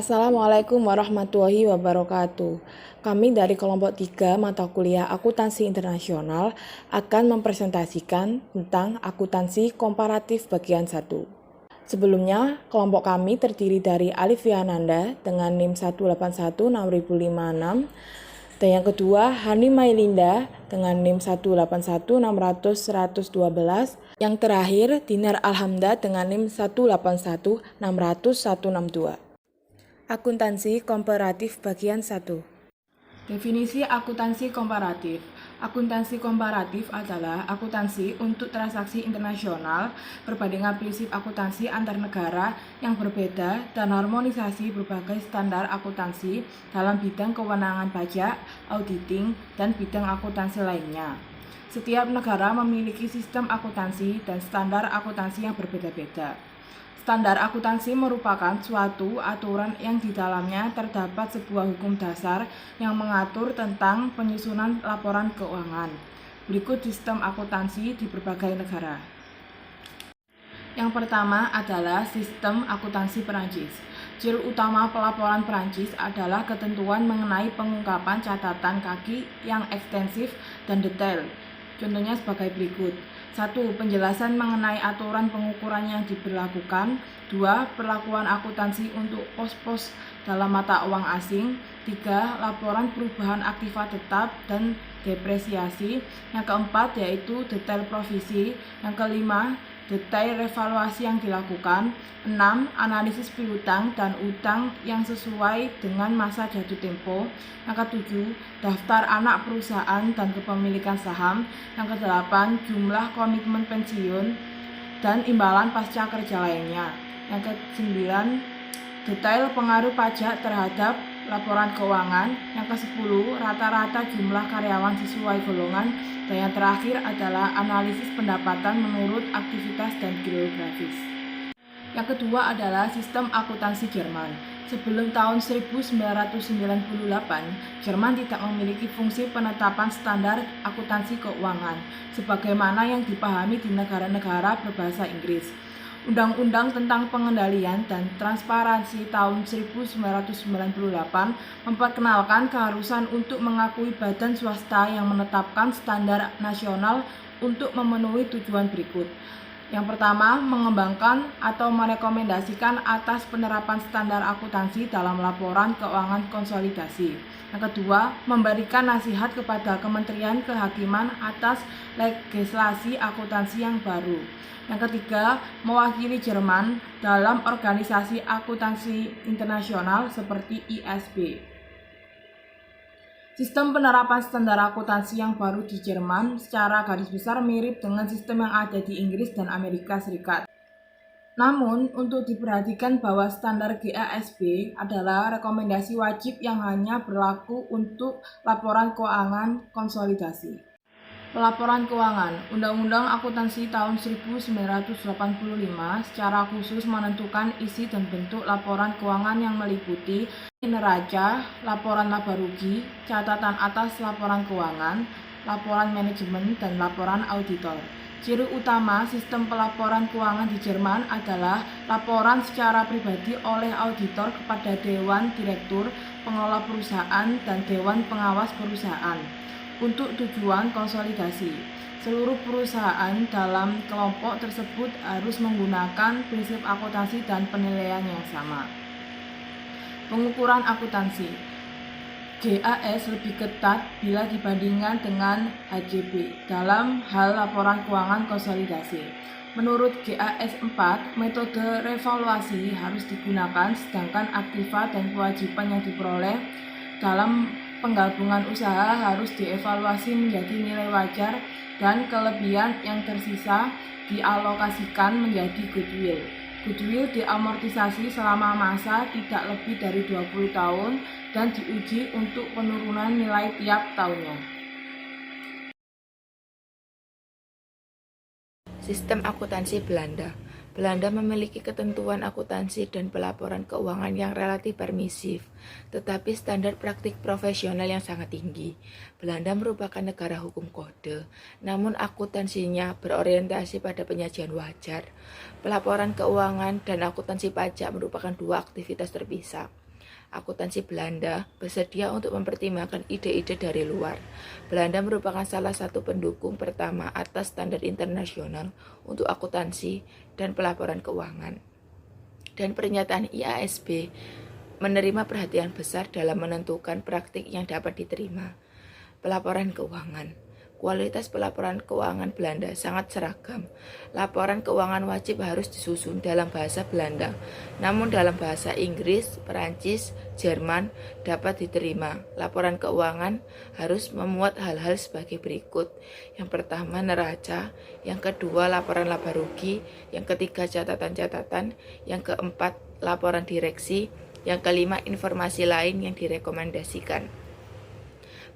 Assalamualaikum warahmatullahi wabarakatuh. Kami dari kelompok 3 mata kuliah Akuntansi Internasional akan mempresentasikan tentang akuntansi komparatif bagian 1. Sebelumnya, kelompok kami terdiri dari Alif Yananda dengan NIM 1816056 dan yang kedua Hani Mailinda dengan NIM 181600112, yang terakhir Dinar Alhamda dengan NIM 181600162. Akuntansi komparatif bagian 1. Definisi akuntansi komparatif. Akuntansi komparatif adalah akuntansi untuk transaksi internasional, perbandingan prinsip akuntansi antar negara yang berbeda dan harmonisasi berbagai standar akuntansi dalam bidang kewenangan pajak, auditing, dan bidang akuntansi lainnya. Setiap negara memiliki sistem akuntansi dan standar akuntansi yang berbeda-beda. Standar akuntansi merupakan suatu aturan yang di dalamnya terdapat sebuah hukum dasar yang mengatur tentang penyusunan laporan keuangan. Berikut sistem akuntansi di berbagai negara. Yang pertama adalah sistem akuntansi Perancis. Ciri utama pelaporan Perancis adalah ketentuan mengenai pengungkapan catatan kaki yang ekstensif dan detail. Contohnya sebagai berikut. 1. Penjelasan mengenai aturan pengukuran yang diberlakukan. 2. Perlakuan akuntansi untuk pos-pos dalam mata uang asing. 3. Laporan perubahan aktiva tetap dan depresiasi. Yang keempat yaitu detail provisi. Yang kelima, detail revaluasi yang dilakukan. 6. Analisis piutang dan utang yang sesuai dengan masa jatuh tempo. Yang ketujuh, daftar anak perusahaan dan kepemilikan saham. Yang kedelapan, jumlah komitmen pensiun dan imbalan pasca kerja lainnya. Yang kesembilan, detail pengaruh pajak terhadap laporan keuangan. Yang ke-10, rata-rata jumlah karyawan sesuai golongan. Dan yang terakhir adalah analisis pendapatan menurut aktivitas dan geografis. Yang kedua adalah sistem akuntansi Jerman. Sebelum tahun 1998, Jerman tidak memiliki fungsi penetapan standar akuntansi keuangan, sebagaimana yang dipahami di negara-negara berbahasa Inggris. Undang-Undang tentang Pengendalian dan Transparansi tahun 1998 memperkenalkan keharusan untuk mengakui badan swasta yang menetapkan standar nasional untuk memenuhi tujuan berikut. Yang pertama, mengembangkan atau merekomendasikan atas penerapan standar akuntansi dalam laporan keuangan konsolidasi. Yang kedua, memberikan nasihat kepada Kementerian Kehakiman atas legislasi akuntansi yang baru. Yang ketiga, mewakili Jerman dalam organisasi akuntansi internasional seperti ISB. Sistem penerapan standar akuntansi yang baru di Jerman secara garis besar mirip dengan sistem yang ada di Inggris dan Amerika Serikat. Namun, untuk diperhatikan bahwa standar GASB adalah rekomendasi wajib yang hanya berlaku untuk laporan keuangan konsolidasi. Pelaporan keuangan. Undang-Undang Akuntansi tahun 1985 secara khusus menentukan isi dan bentuk laporan keuangan yang meliputi neraca, laporan laba rugi, catatan atas laporan keuangan, laporan manajemen, dan laporan auditor. Ciri utama sistem pelaporan keuangan di Jerman adalah laporan secara pribadi oleh auditor kepada Dewan Direktur Pengelola Perusahaan dan Dewan Pengawas Perusahaan untuk tujuan konsolidasi. Seluruh perusahaan dalam kelompok tersebut harus menggunakan prinsip akuntansi dan penilaian yang sama. Pengukuran akuntansi. GAS lebih ketat bila dibandingkan dengan HGB dalam hal laporan keuangan konsolidasi. Menurut GAS 4, metode revaluasi harus digunakan sedangkan aktiva dan kewajiban yang diperoleh dalam penggabungan usaha harus dievaluasi menjadi nilai wajar dan kelebihan yang tersisa dialokasikan menjadi goodwill. Goodwill diamortisasi selama masa tidak lebih dari 20 tahun dan diuji untuk penurunan nilai tiap tahunnya. Sistem akuntansi Belanda. Belanda memiliki ketentuan akuntansi dan pelaporan keuangan yang relatif permisif, tetapi standar praktik profesional yang sangat tinggi. Belanda merupakan negara hukum kode, namun akuntansinya berorientasi pada penyajian wajar. Pelaporan keuangan dan akuntansi pajak merupakan dua aktivitas terpisah. akuntansi Belanda bersedia untuk mempertimbangkan ide-ide dari luar. Belanda merupakan salah satu pendukung pertama atas standar internasional untuk akuntansi dan pelaporan keuangan. Dan pernyataan IASB menerima perhatian besar dalam menentukan praktik yang dapat diterima. Pelaporan keuangan. Kualitas pelaporan keuangan Belanda sangat seragam. Laporan keuangan wajib harus disusun dalam bahasa Belanda, namun dalam bahasa Inggris, Perancis, Jerman dapat diterima. Laporan keuangan harus memuat hal-hal sebagai berikut. Yang pertama, neraca. Yang kedua, laporan laba rugi. Yang ketiga, catatan-catatan. Yang keempat, laporan direksi. Yang kelima, informasi lain yang direkomendasikan.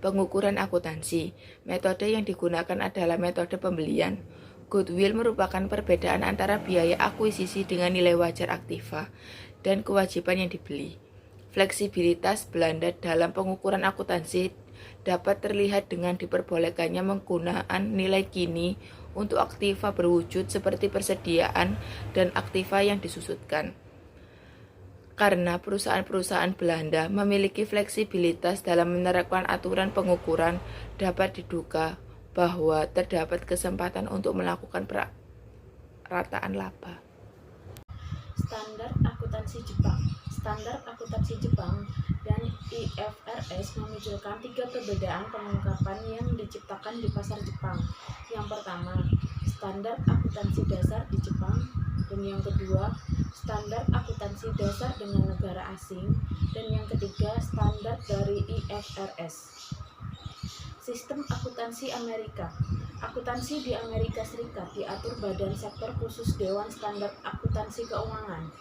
Pengukuran akuntansi. Metode yang digunakan adalah metode pembelian. Goodwill merupakan perbedaan antara biaya akuisisi dengan nilai wajar aktiva dan kewajiban yang dibeli. Fleksibilitas Belanda dalam pengukuran akuntansi dapat terlihat dengan diperbolehkannya menggunakan nilai kini untuk aktiva berwujud seperti persediaan dan aktiva yang disusutkan. Karena perusahaan-perusahaan Belanda memiliki fleksibilitas dalam menerapkan aturan pengukuran, dapat diduga bahwa terdapat kesempatan untuk melakukan perataan laba. Standar akuntansi Jepang. Standar akuntansi Jepang dan IFRS memunculkan 3 perbedaan pengungkapan yang diciptakan di pasar Jepang. Yang pertama, standar akuntansi dasar di Jepang, dan yang kedua, standar akuntansi dasar dengan negara asing, dan yang ketiga, standar dari IFRS. Sistem akuntansi Amerika. Akuntansi di Amerika Serikat diatur Badan Sektor Khusus Dewan Standar Akuntansi Keuangan.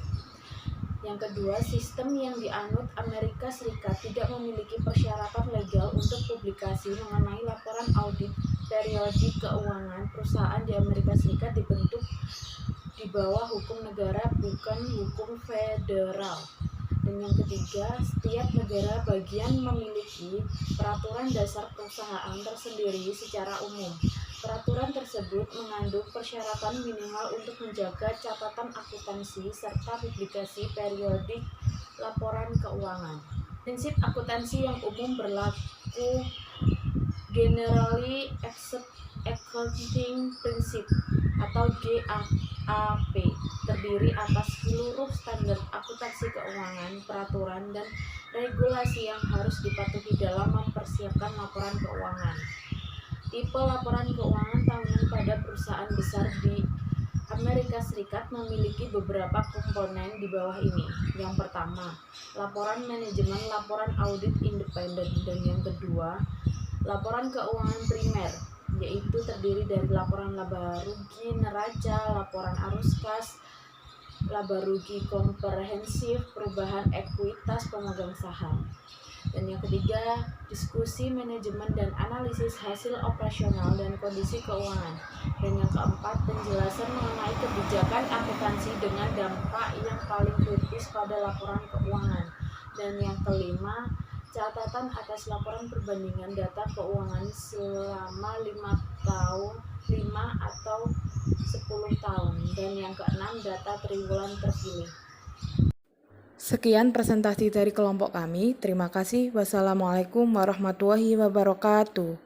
Yang kedua, sistem yang dianut Amerika Serikat tidak memiliki persyaratan legal untuk publikasi mengenai laporan audit periodik keuangan. Perusahaan di Amerika Serikat dibentuk di bawah hukum negara, bukan hukum federal. Dan yang ketiga, setiap negara bagian memiliki peraturan dasar perusahaan tersendiri secara umum. Peraturan tersebut mengandung persyaratan minimal untuk menjaga catatan akuntansi serta publikasi periodik laporan keuangan. Prinsip akuntansi yang umum berlaku Generally Accepted Accounting Principle atau GAAP terdiri atas seluruh standar akuntansi keuangan, peraturan, dan regulasi yang harus dipatuhi dalam mempersiapkan laporan keuangan. Tipe laporan keuangan tahunan pada perusahaan besar di Amerika Serikat memiliki beberapa komponen di bawah ini. Yang pertama, laporan manajemen, laporan audit independen, dan yang kedua, laporan keuangan primer, yaitu terdiri dari laporan laba rugi neraca, laporan arus kas, laba rugi komprehensif, perubahan ekuitas pemegang saham. Dan yang ketiga, diskusi manajemen dan analisis hasil operasional dan kondisi keuangan. Dan yang keempat, penjelasan mengenai kebijakan akuntansi dengan dampak yang paling kritis pada laporan keuangan. Dan yang kelima, catatan atas laporan perbandingan data keuangan selama 5 atau 10 tahun. Dan yang keenam, data triwulan terpilih. Sekian presentasi dari kelompok kami. Terima kasih. Wassalamualaikum warahmatullahi wabarakatuh.